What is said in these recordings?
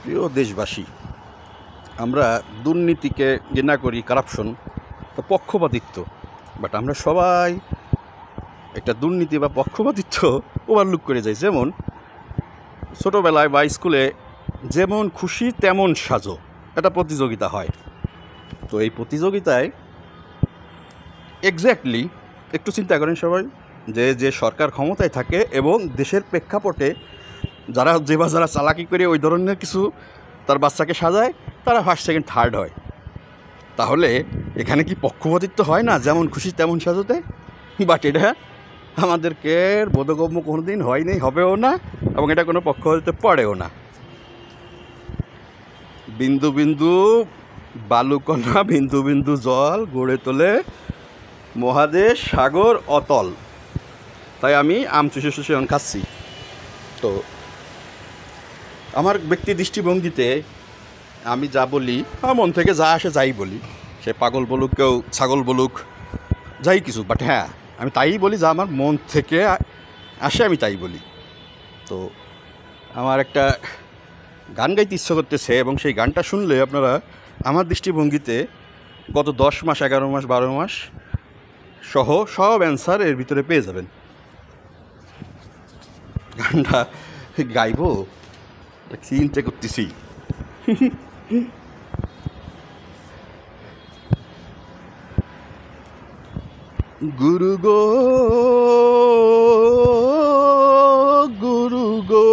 প্রিয় দেশবাসী, আমরা দুর্নীতিকে ঘৃণা করি, কারাপশন তো পক্ষপাতিত্ব, বাট আমরা সবাই একটা দুর্নীতি বা পক্ষপাতিত্ব ওভারলুক করে যাই। যেমন ছোটোবেলায় বা স্কুলে যেমন খুশি তেমন সাজো একটা প্রতিযোগিতা হয়। তো এই প্রতিযোগিতায় এক্স্যাক্টলি একটু চিন্তা করেন সবাই, যে সরকার ক্ষমতায় থাকে এবং দেশের প্রেক্ষাপটে যারা চালাকি করে ওই ধরনের কিছু তার বাচ্চাকে সাজায়, তারা ফার্স্ট সেকেন্ড থার্ড হয়। তাহলে এখানে কি পক্ষপাতিত্ব হয় না যেমন খুশি তেমন সাজতে? বাট এটা আমাদেরকে বোধগম্য কোনো দিন হয়নি, হবেও না, এবং এটা কোনো পক্ষপাতিত্ব পড়েও না। বিন্দু বিন্দু বালুকণা, বিন্দু বিন্দু জল গড়ে তোলে মহাদেশ সাগর অতল। তাই আমি আমচুষে শুষে খাচ্ছি। তো আমার ব্যক্তি দৃষ্টিভঙ্গিতে আমি যা বলি, আমার মন থেকে যা আসে যাই বলি, সে পাগল বলুক, কেউ ছাগল বলুক, যাই কিছু, বাট হ্যাঁ আমি তাই বলি যা আমার মন থেকে আসে, আমি তাই বলি। তো আমার একটা গান গাইতে ইচ্ছা করতেছে, এবং সেই গানটা শুনলে আপনারা আমার দৃষ্টিভঙ্গিতে গত 10 মাস, 11 মাস, 12 মাস সহ সব অ্যান্সার এর ভিতরে পেয়ে যাবেন। গানটা গাইবো চিন্তা করতেছি। গুরু গো গুরু গো,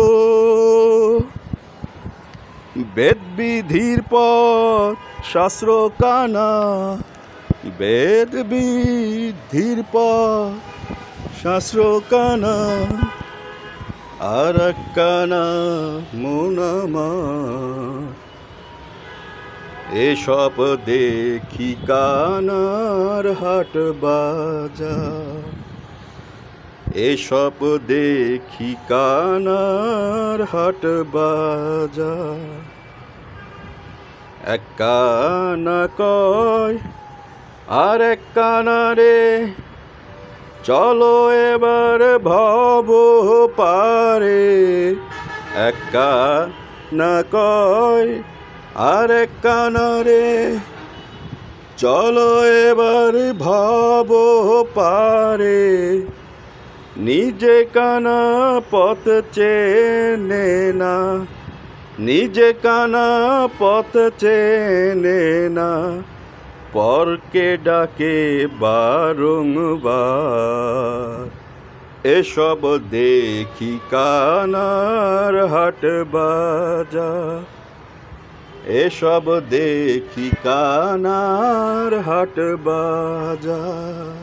বেদ বিধির পথ শাস্ত্র কানা, বেদ বিধির পথ শাস্ত্র কানা, আর কানা মোনামা, এসব দেখি কানার হাট বাজার, এসব দেখি কানার হাট বাজার। এক কানা কয় আর এক কানারে, চলো এবার ভব পারে। এক কানা কয় আর এক কানারে, চলো এবার ভব পারে। নিজে কানা পথ চেনে না, নিজে কানা পথ চেনে না, পরকে ডাকে বারংবার। এসব দেখি কানার হাট বাজার, এসব দেখি কানার হাট বাজার।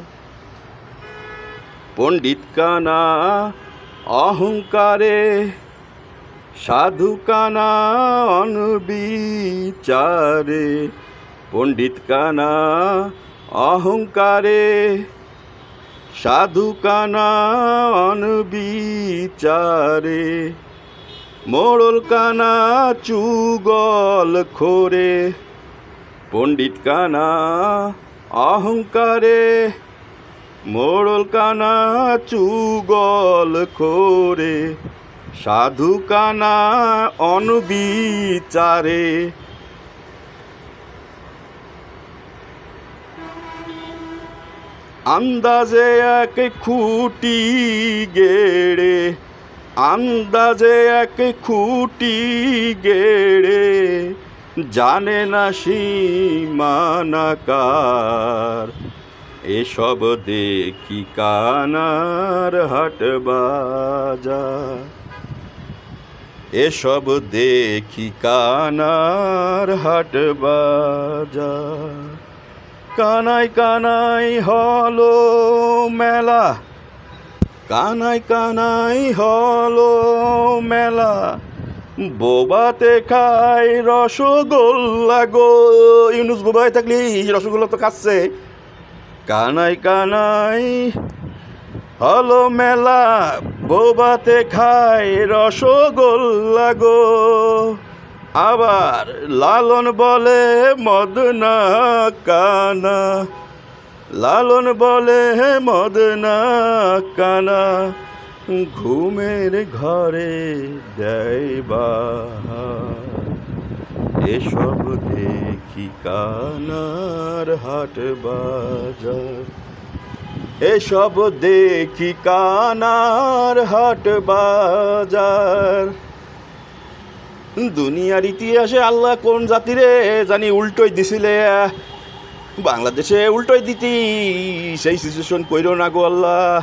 পণ্ডিত কানা অহংকারে, সাধু কানা অনবিচারে। পণ্ডিত কানা অহংকারে, সাধু কানা অনবিচারে। মোড়ল কানা চুগল খোরে, পণ্ডিত কানা অহংকারে। মোড়ল কানা চুগল খোরে, সাধু কানা অনবিচারে। আন্দাজে এক খুঁটি গেড়ে, আন্দাজে এক খুঁটি গেড়ে, জানে না সীমানা কার। এসব দেখি কানার হাট বাজার, এসব দেখি কানার হাট বাজার। কানাই কানাই হলো মেলা, কানাই কানাই হলো মেলা, বোবাতে খায় রসগোল্লা গো। ইউনুস বোবায় থাকলে রসগোল্লা তো খাচ্ছে। কানাই কানাই হলো মেলা, বোবাতে খায় রসগোল্লা গো। আবার লালন বলে মদ না কানা, লালন বলে মদ না কানা, ঘুমের ঘরে দেয় বাহার। এসব দেখি কানার হাট বাজার, এসব দেখি কানার হাট বাজার। দুনিয়ার ইতিহাসে আল্লাহ কোন জাতিরে জানি উল্টোই দিছিলে, বাংলাদেশে উল্টোই দিতি, সেই সিচুয়েশন কইরো না গো আল্লাহ।